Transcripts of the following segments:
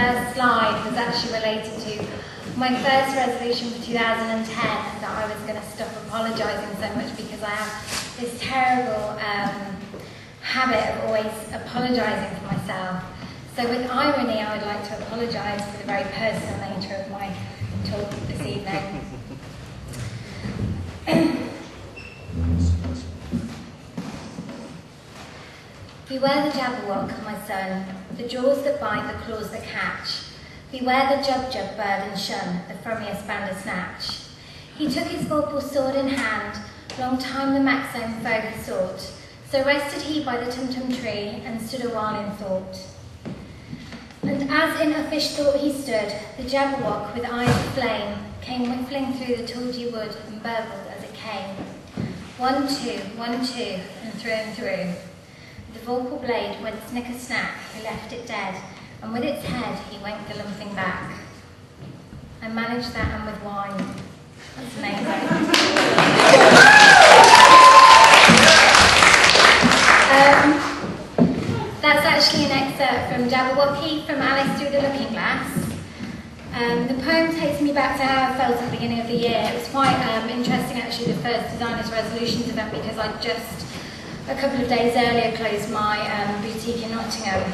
first slide was actually related to my first resolution for 2010, that I was going to stop apologising so much, because I have this terrible habit of always apologising for myself. So with irony, I would like to apologise for the very personal nature of my talk this evening. Beware the Jabberwock, my son, the jaws that bite, the claws that catch. Beware the Jub-Jub, bird and shun, the frumious bandersnatch. He took his vorpal sword in hand, long time the Maxome foe had sought. So rested he by the tum-tum tree, and stood a while in thought. And as in uffish thought he stood, the Jabberwock, with eyes of flame, came whiffling through the tawdry wood, and burbled as it came. 1, 2, 1, 2, and through. The vorpal blade went snicker-snack, he left it dead, and with its head he went galumphing back. I managed that, and with wine. That's amazing. That's actually an excerpt from Jabberwocky, from Alice Through the Looking Glass. The poem takes me back to how I felt at the beginning of the year. It was quite interesting, actually, the first Designers Resolutions event, because I just, a couple of days earlier, closed my boutique in Nottingham.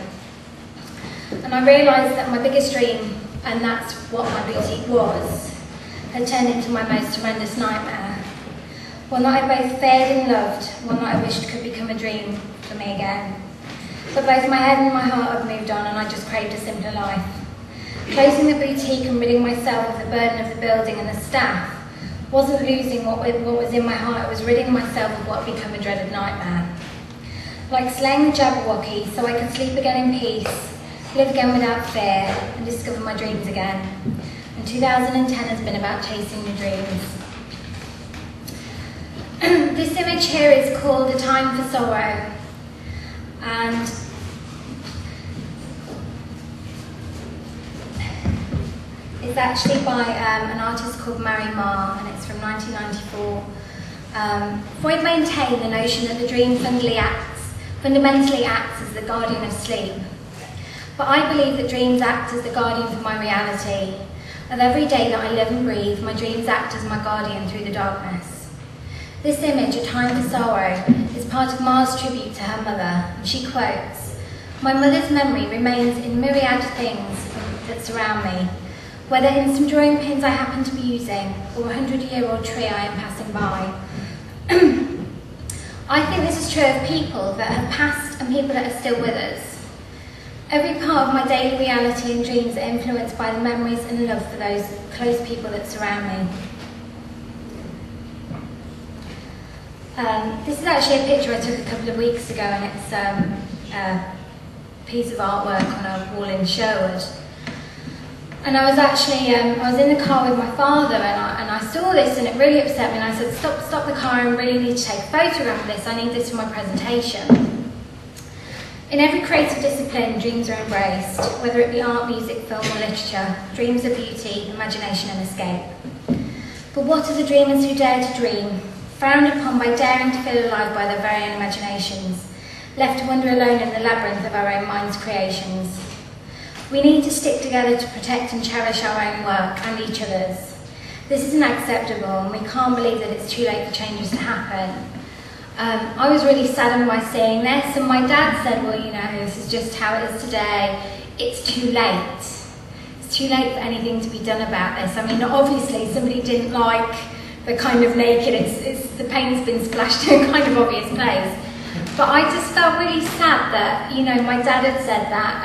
And I realised that my biggest dream, and that's what my boutique was, had turned into my most horrendous nightmare. One that I both feared and loved, one that I wished could become a dream for me again. But both my head and my heart had moved on, and I just craved a simpler life. Closing the boutique and ridding myself of the burden of the building and the staff wasn't losing what was in my heart, it was ridding myself of what had become a dreaded nightmare. Like slaying the Jabberwocky, so I could sleep again in peace, live again without fear, and discover my dreams again. And 2010 has been about chasing your dreams. This image here is called A Time for Sorrow, and it's actually by an artist called Mary Marr, and it's from 1994. Freud maintained the notion that the dream fundamentally acts as the guardian of sleep. But I believe that dreams act as the guardian for my reality. Of every day that I live and breathe, my dreams act as my guardian through the darkness. This image, A Time for Sorrow, is part of Mar's tribute to her mother, and she quotes, "My mother's memory remains in myriad things that surround me, whether in some drawing pins I happen to be using, or a 100-year-old tree I am passing by." I think this is true of people that have passed and people that are still with us. Every part of my daily reality and dreams are influenced by the memories and love for those close people that surround me. This is actually a picture I took a couple of weeks ago, and it's a piece of artwork on a wall in Sherwood. And I was actually, I was in the car with my father, and I saw this, and it really upset me, and I said, stop the car, I really need to take a photograph of this, I need this for my presentation. In every creative discipline, dreams are embraced, whether it be art, music, film or literature. Dreams are beauty, imagination and escape. But what are the dreamers who dare to dream, frowned upon by daring to feel alive by their very own imaginations, left to wander alone in the labyrinth of our own mind's creations? We need to stick together to protect and cherish our own work and each other's. This isn't acceptable, and we can't believe that it's too late for changes to happen. I was really saddened by seeing this, and my dad said, well, you know, this is just how it is today. It's too late. It's too late for anything to be done about this. I mean, obviously, somebody didn't like the kind of naked, the paint's been splashed in a kind of obvious place. But I just felt really sad that, you know, my dad had said that,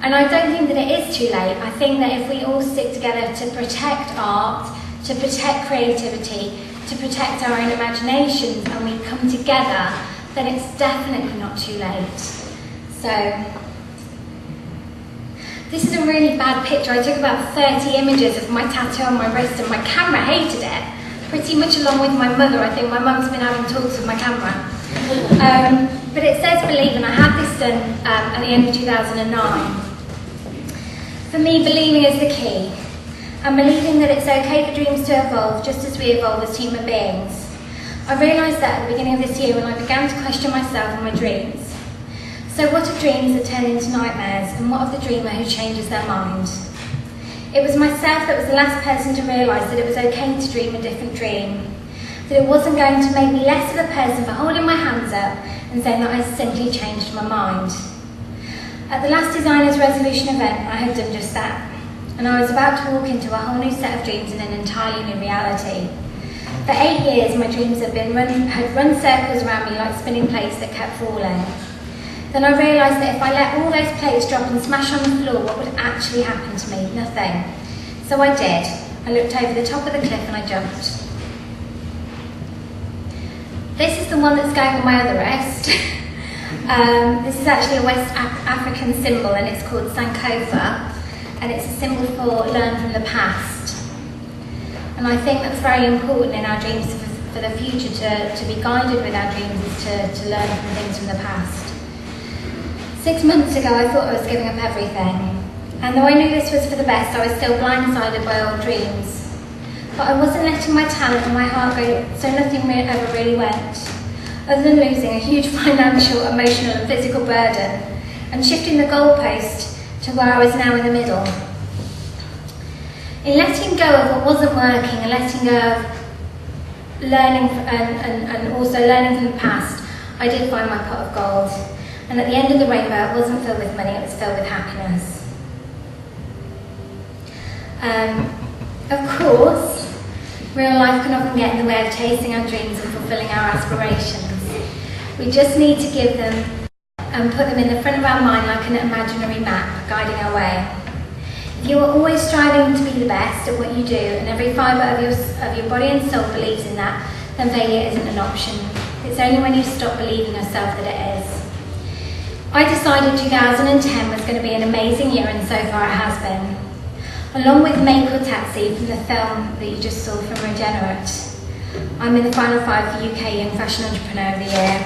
and I don't think that it is too late. I think that if we all stick together to protect art, to protect creativity, to protect our own imaginations, and we come together, then it's definitely not too late. So, this is a really bad picture. I took about 30 images of my tattoo on my wrist, and my camera hated it, pretty much along with my mother. I think my mum's been having talks with my camera. But it says believe, and I had this done at the end of 2009. For me, believing is the key, and believing that it's okay for dreams to evolve just as we evolve as human beings. I realised that at the beginning of this year when I began to question myself and my dreams. So what of dreams that turn into nightmares, and what of the dreamer who changes their mind? It was myself that was the last person to realise that it was okay to dream a different dream, that it wasn't going to make me less of a person for holding my hands up and saying that I simply changed my mind. At the last Designers Resolution event, I had done just that, and I was about to walk into a whole new set of dreams in an entirely new reality. For 8 years, my dreams had run circles around me like spinning plates that kept falling. Then I realised that if I let all those plates drop and smash on the floor, what would actually happen to me? Nothing. So I did. I looked over the top of the cliff and I jumped. This is the one that's going on my other wrist. This is actually a West African symbol, and it's called Sankofa, and it's a symbol for learn from the past. And I think that's very important in our dreams for the future, to be guided with our dreams, is to learn from things from the past. 6 months ago, I thought I was giving up everything. And though I knew this was for the best, I was still blindsided by old dreams. But I wasn't letting my talent and my heart go, so nothing ever really went. Other than losing a huge financial, emotional and physical burden, and shifting the goalpost to where I was now in the middle. In letting go of what wasn't working and letting go of learning and also learning from the past, I did find my pot of gold. And at the end of the rainbow, it wasn't filled with money, it was filled with happiness. Of course, real life can often get in the way of chasing our dreams and fulfilling our aspirations. We just need to give them and put them in the front of our mind like an imaginary map, guiding our way. If you are always striving to be the best at what you do, and every fibre of your body and soul believes in that, then failure isn't an option. It's only when you stop believing yourself that it is. I decided 2010 was going to be an amazing year, and so far it has been. Along with Make or Taxi from the film that you just saw from Regenerate, I'm in the final 5 for UK Young Fashion Entrepreneur of the Year.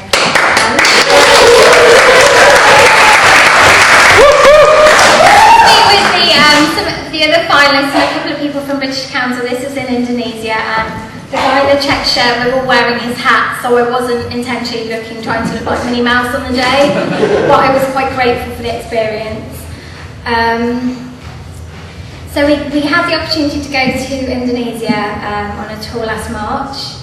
Some of the other finalists and a couple of people from British Council. This is in Indonesia, and the guy in the check shirt, we're all wearing his hat, so I wasn't intentionally trying to look like Minnie Mouse on the day, but I was quite grateful for the experience. So we had the opportunity to go to Indonesia on a tour last March.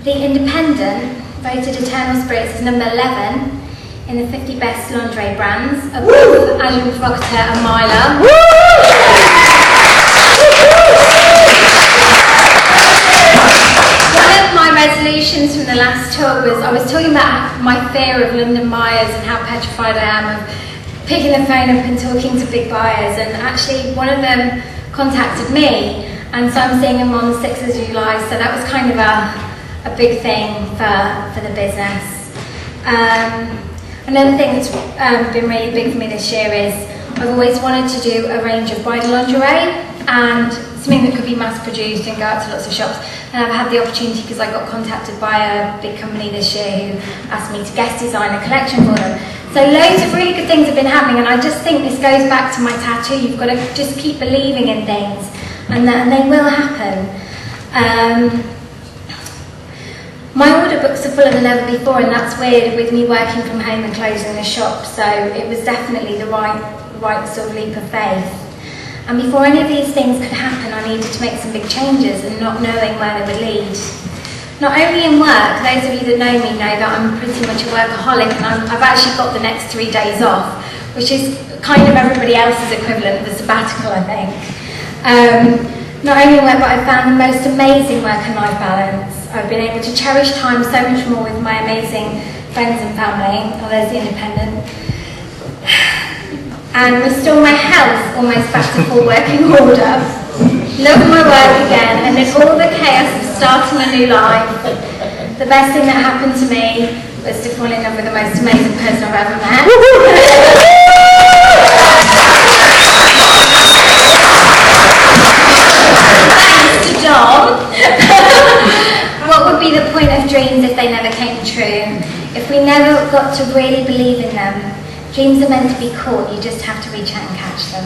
The Independent voted Eternal Spirits as number 11 in the 50 best lingerie brands, above Agent Provocateur and Myla. One of my resolutions from the last tour was, I was talking about my fear of London buyers and how petrified I am of picking the phone up and talking to big buyers, and actually one of them contacted me, and so I'm seeing him on the 6th of July, so that was kind of a big thing for the business. Another thing that's been really big for me this year is I've always wanted to do a range of bridal lingerie, and something that could be mass produced and go out to lots of shops, and I've had the opportunity because I got contacted by a big company this year who asked me to guest design a collection for them. So loads of really good things have been happening, and I just think this goes back to my tattoo. You've got to just keep believing in things, and they will happen. My order books are fuller than ever before, and that's weird with me working from home and closing the shop, so it was definitely the right sort of leap of faith. And before any of these things could happen, I needed to make some big changes and not knowing where they would lead. Not only in work, those of you that know me know that I'm pretty much a workaholic, and I've actually got the next 3 days off, which is kind of everybody else's equivalent of a sabbatical, I think. Not only in work, but I've found the most amazing work and life balance. I've been able to cherish time so much more with my amazing friends and family. Oh, there's the Independent. And restore my health almost back to full working order. Love my work again, and in all the chaos of starting a new life, the best thing that happened to me was to fall in love with the most amazing person I've ever met. Thanks to Dom. What would be the point of dreams if they never came true? If we never got to really believe in them? Dreams are meant to be caught, you just have to reach out and catch them.